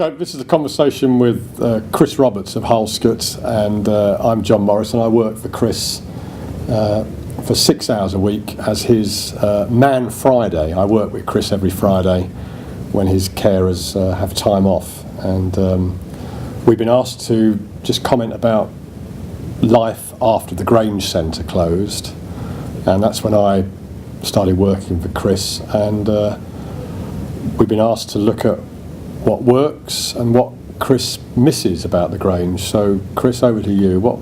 Okay, this is a conversation with Chris Roberts of Halscott, and I'm John Morris, and I work for Chris for 6 hours a week as his Man Friday. I work with Chris every Friday when his carers have time off, and we've been asked to just comment about life after the Grange Centre closed, and that's when I started working for Chris, and we've been asked to look at what works and what Chris misses about the Grange. So, Chris, over to you. What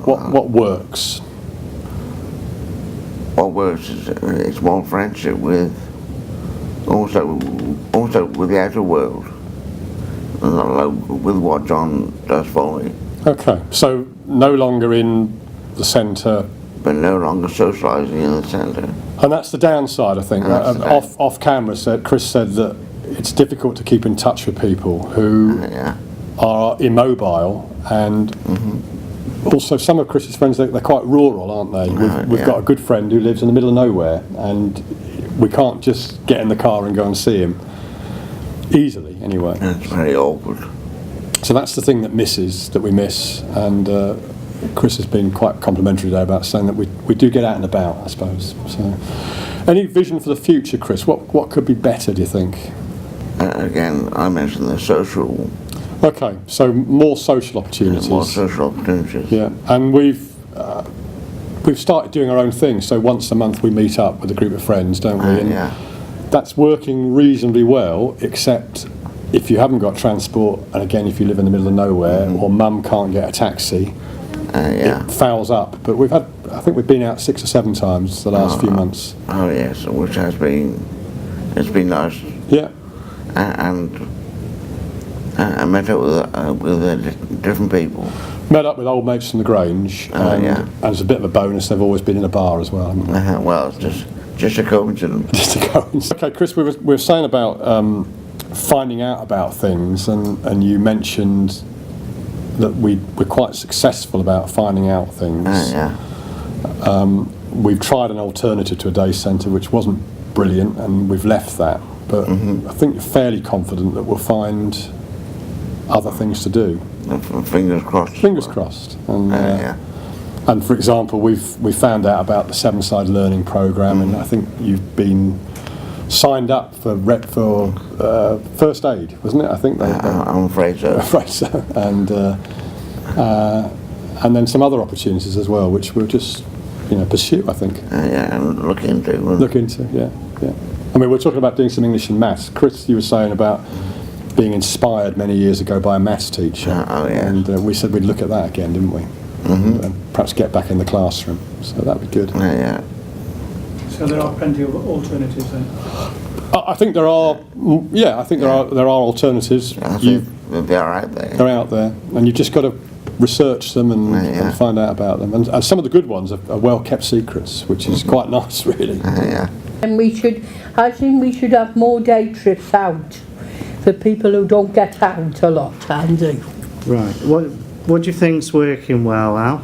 works? What works is more friendship with also with the outer world, with what John does for me. Okay, so no longer in the centre, but no longer socialising in the centre. And that's the downside, I think. Off camera, Chris said that it's difficult to keep in touch with people who are immobile, and also some of Chris's friends, they're quite rural, aren't they? We've got a good friend who lives in the middle of nowhere, and we can't just get in the car and go and see him easily, anyway. It's very awkward. So that's the thing that we miss, and Chris has been quite complimentary today about saying that we do get out and about, I suppose. So, any vision for the future, Chris? What could be better, do you think? Again, I mentioned the social. Okay, so more social opportunities. More social opportunities. Yeah, and we've started doing our own thing. So once a month we meet up with a group of friends, don't we? And that's working reasonably well, except if you haven't got transport, and again, if you live in the middle of nowhere, or mum can't get a taxi, it fouls up. But I think we've been out 6 or 7 times the last few months. Oh yes, which it's been nice. Yeah. And I met up with different people. Met up with old mates from the Grange, and as a bit of a bonus, they've always been in a bar as well, haven't they? Well, it's just a coincidence. Just a coincidence. Okay, Chris, we were saying about finding out about things, and you mentioned that we're quite successful about finding out things. We've tried an alternative to a day centre which wasn't brilliant, and we've left that. But I think you're fairly confident that we'll find other things to do. Fingers crossed. Fingers crossed. And for example, we found out about the 7-side learning programme, and I think you've been signed up for first aid, wasn't it? I think I'm afraid so. Afraid so. And then some other opportunities as well, which we'll just pursue, I think. And look into. Yeah. I mean, we're talking about doing some English and maths. Chris, you were saying about being inspired many years ago by a maths teacher. And we said we'd look at that again, didn't we? And perhaps get back in the classroom. So that'd be good. So there are plenty of alternatives then? I think there are. Yeah, I think there are alternatives. They're out there. They're out there, and you've just got to research them and find out about them. And some of the good ones are well-kept secrets, which is quite nice, really. And I think we should have more day trips out for people who don't get out a lot, Andy. Right. What do you think's working well, Al?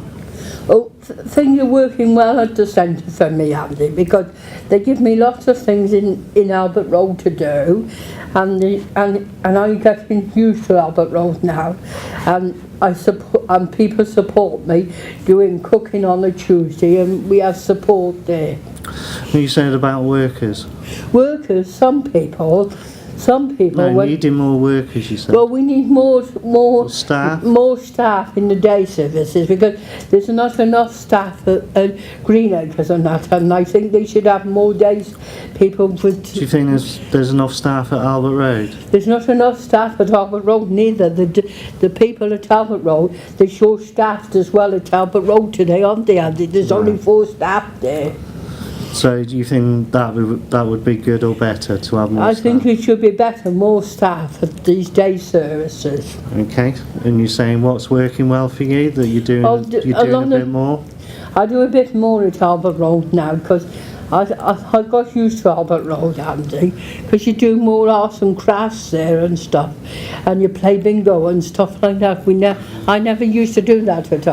Oh, things are working well at the centre for me, Andy, because they give me lots of things in Albert Road to do, and I'm getting used to Albert Road now, and people support me doing cooking on a Tuesday, and we have support there. What you said about workers? Workers, some people. No, needing more workers, you said. Well, we need more staff. More staff in the day services, because there's not enough staff at Greenacres and that, and I think they should have more days. People with. Do you think there's enough staff at Albert Road? There's not enough staff at Albert Road neither. The people at Albert Road, they're short-staffed as well at Albert Road today, aren't they, Andy? There's only 4 staff there. So do you think that would be good or better to have more staff? I think it should be better, more staff at these day services. Okay, and you're saying what's working well for you, that you're doing a bit more? I do a bit more at Albert Road now, because I got used to Albert Road, Andy, because you do more arts and crafts there and stuff, and you play bingo and stuff like that. I never used to do that at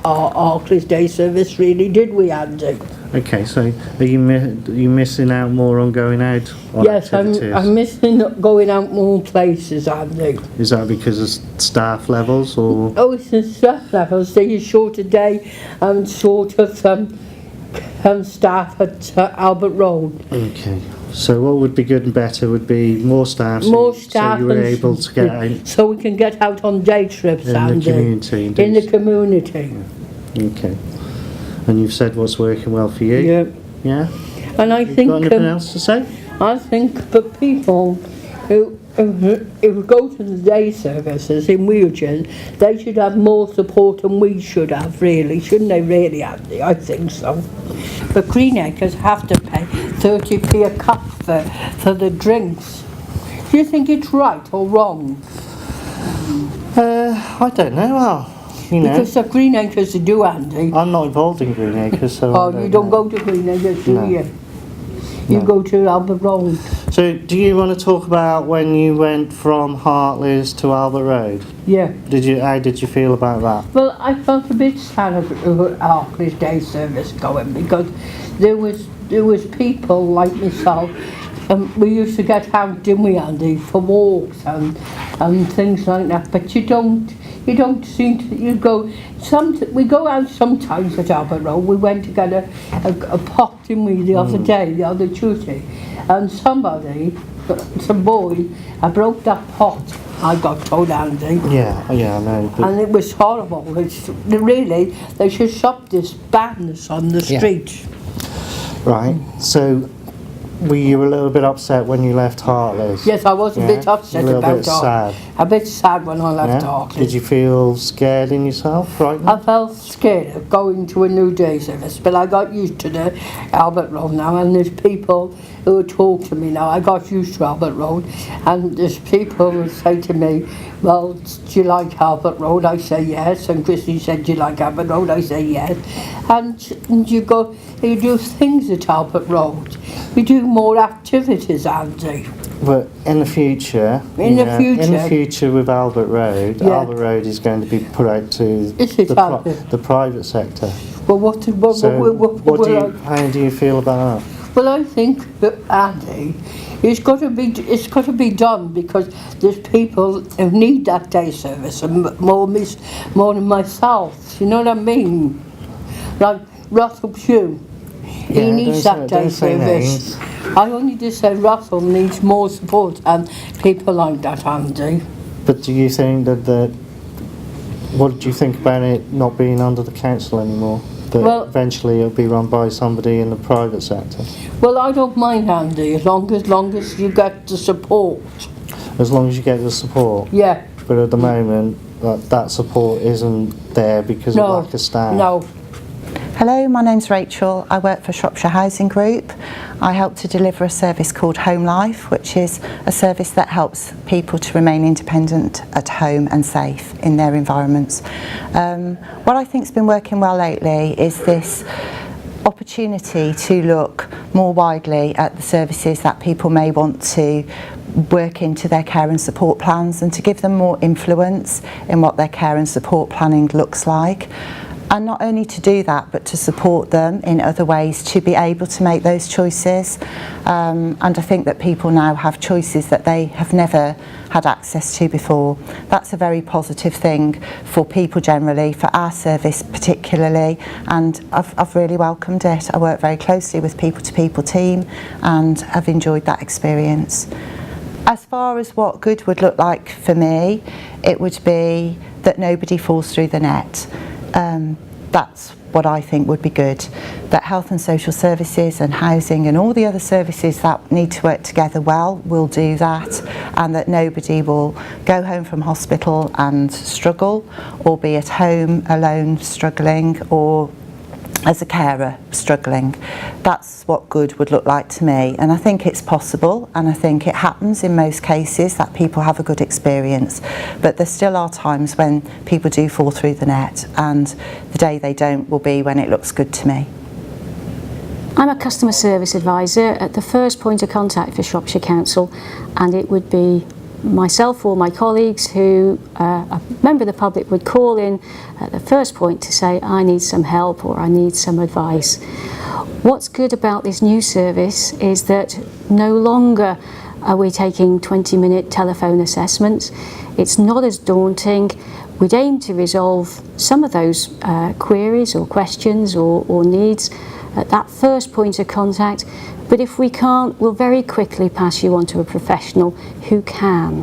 our Chris Day service, really, did we, Andy? Okay, so are you missing out more on going out on Yes, activities? I'm missing going out more places, Andy. Is that because of staff levels or? Oh, it's the staff levels. They use shorter day and sort of staff at Albert Road. Okay, so what would be good and better would be more staff. More staff, so you were and able to get out so we can get out on day trips, in Andy. the community. In the community. Okay, and you've said what's working well for you. Yeah. Yeah. And I think Got anything else to say? I think for people who go to the day services in wheelchairs, they should have more support than we should have, really. Shouldn't they, really, Andy? I think so. But Greenacres have to pay 30p a cup for the drinks. Do you think it's right or wrong? I don't know. Well, you know, Because the Greenacres do, Andy. I'm not involved in Greenacres, so. Oh, you don't go to Greenacres, do No. you? You No. go to Albert Road. So, do you want to talk about when you went from Hartley's to Albert Road? Yeah. How did you feel about that? Well, I felt a bit sad about Hartley's day service going because there was people like myself. We used to get out, didn't we, Andy, for walks and things like that. But you don't seem to. You go. We go out sometimes at Albert Road. We went to get a pot, didn't we, the other day, the other Tuesday, and some boy, I broke that pot. I got told, Andy. Yeah, I know. But And it was horrible. Really, they should stop this badness on the street. right. So, were you a little bit upset when you left Hartley's? Yes, I was a bit upset a little about bit that. sad. A bit sad when I left Hartley. Did you feel scared in yourself, frightened? I felt scared of going to a new day service, but I got used to the Albert Road now, and there's people who talk to me now. I got used to Albert Road, and there's people who say to me, well, do you like Albert Road? I say yes, and Christy said, do you like Albert Road? I say yes. And you do things at Albert Road. You do more activities, Andy. But in the future, In the future with Albert Road, Yeah. Albert Road is going to be put out to Is it, Andy? the private sector. Well, how do you feel about that? Well, I think that, Andy, it's got to be done because there's people who need that day service and more than myself. You know what I mean? Like Russell Pugh, he needs that day service. I only just say Russell needs more support and people like that, Andy. But do you think that what do you think about it not being under the council anymore? That eventually it'll be run by somebody in the private sector? Well, I don't mind, Andy, as long as you get the support. As long as you get the support? Yeah. But at the moment, that support isn't there because of lack of staff? No. Hello, my name's Rachel. I work for Shropshire Housing Group. I help to deliver a service called Home Life, which is a service that helps people to remain independent at home and safe in their environments. What I think's been working well lately is this opportunity to look more widely at the services that people may want to work into their care and support plans and to give them more influence in what their care and support planning looks like. And not only to do that, but to support them in other ways to be able to make those choices. And I think that people now have choices that they have never had access to before. That's a very positive thing for people generally, for our service particularly, and I've really welcomed it. I work very closely with people-to-people team and I've enjoyed that experience. As far as what good would look like for me, it would be that nobody falls through the net. That's what I think would be good. That health and social services and housing and all the other services that need to work together well will do that, and that nobody will go home from hospital and struggle, or be at home alone struggling, or as a carer struggling. That's what good would look like to me, and I think it's possible, and I think it happens in most cases that people have a good experience, but there still are times when people do fall through the net, and the day they don't will be when it looks good to me. I'm a customer service advisor at the first point of contact for Shropshire Council, and it would be myself or my colleagues who, a member of the public would call in at the first point to say, I need some help or I need some advice. What's good about this new service is that no longer are we taking 20-minute telephone assessments. It's not as daunting. We'd aim to resolve some of those queries or questions or needs at that first point of contact, but if we can't, we'll very quickly pass you on to a professional who can.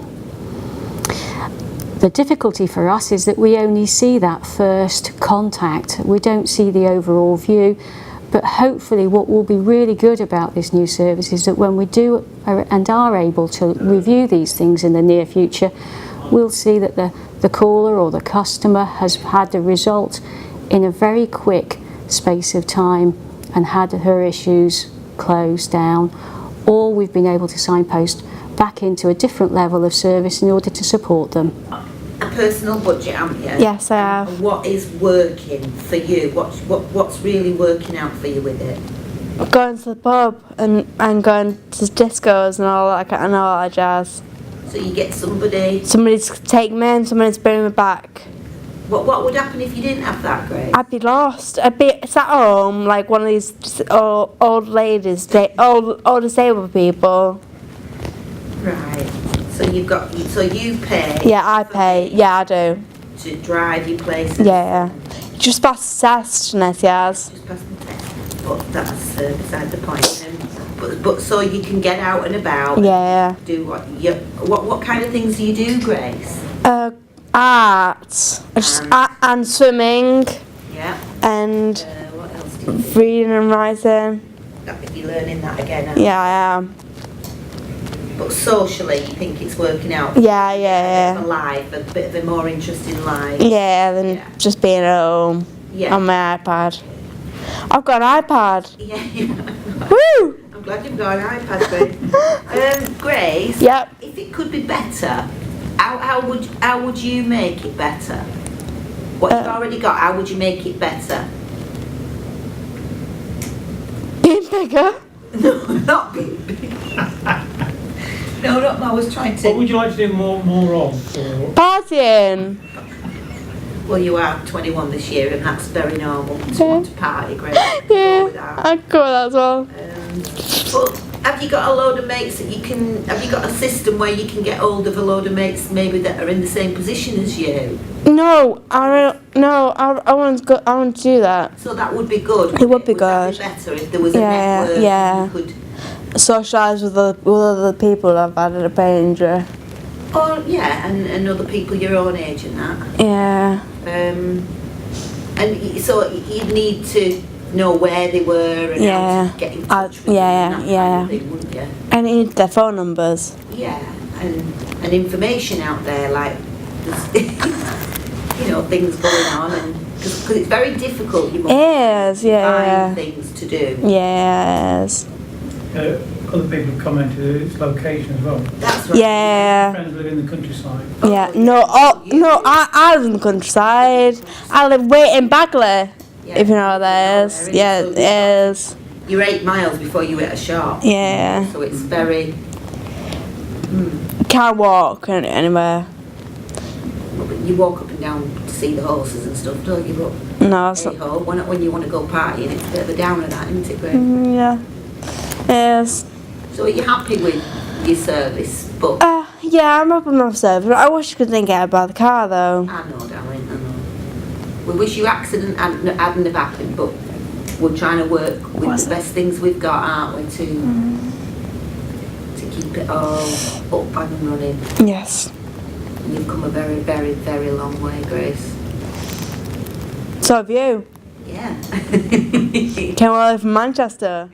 The difficulty for us is that we only see that first contact. We don't see the overall view, but hopefully what will be really good about this new service is that when we do and are able to review these things in the near future, we'll see that the caller or the customer has had the result in a very quick space of time and had her issues closed down, or we've been able to signpost back into a different level of service in order to support them. A personal budget, haven't you? Yes, I have. And what is working for you? What's really working out for you with it? Going to the pub and going to discos and all that jazz. So you get somebody To take me and somebody to bring me back. What would happen if you didn't have that, Grace? I'd be lost. I'd be sat home like one of these old ladies, old disabled people. Right. So you pay. Yeah, I pay. Yeah, I do. To drive you places. Yeah. Just past the test, yes. Just pass the test. But that's beside the point. But so you can get out and about. Yeah. Do what kind of things do you do, Grace? Art, and swimming, Yeah. and What else do you do? reading and writing. You're learning that again, aren't Yeah, I am. But socially, you think it's working out? Yeah. A life, a bit of a more interesting life. Yeah, than Yeah. just being at home Yeah. on my iPad. I've got an iPad. Yeah. Woo! I'm glad you've got an iPad, Grace. Grace. Yep. If it could be better, how would you make it better? What you've already got, how would you make it better? Being bigger. No, not being big. No, I was trying What to. would you like to do more of? Or Partying. Well, you are 21 this year, and that's very normal to want to party, Grace. I can go Yeah, with that. I'd go with that as well. But have you got a load of mates that you can? Have you got a system where you can get hold of a load of mates maybe that are in the same position as you? No, I want to go. I want to do that. So that would be good. It would be that good. better if there was a Yeah, network. yeah. You could. Socialise with other people I've had a brain injury. Oh yeah, and other people your own age and that. Yeah. And so you'd need to know where they were and how to get in touch with them and that kind of thing, wouldn't you? I need their phone numbers. Yeah, and information out there, like there's things going on, and because it's very difficult, you must find things to do. Yes. other people have commented its location as well. That's right. Yeah. Friends live in the countryside. Yeah. No. I live in the countryside. I live way in Bagley. Yeah. If you know where that is. Yeah, it is. You're 8 miles before you hit a shop. Yeah. So it's very. Can't walk anywhere. You walk up and down to see the horses and stuff, don't you? But No, it's not. hey-ho, when you want to go partying, it's a bit of a downer, that, isn't it, Greg? Yeah. Yes. So are you happy with your service? But Yeah, I'm up on my service. I wish I could then get about the car though. I know, darling, I know. We wish your accident hadn't have happened, but we're trying to work with the best things we've got, aren't we, to keep it all up and running. Yes. And you've come a very, very, very long way, Grace. So have you. Yeah. Came all the way from Manchester.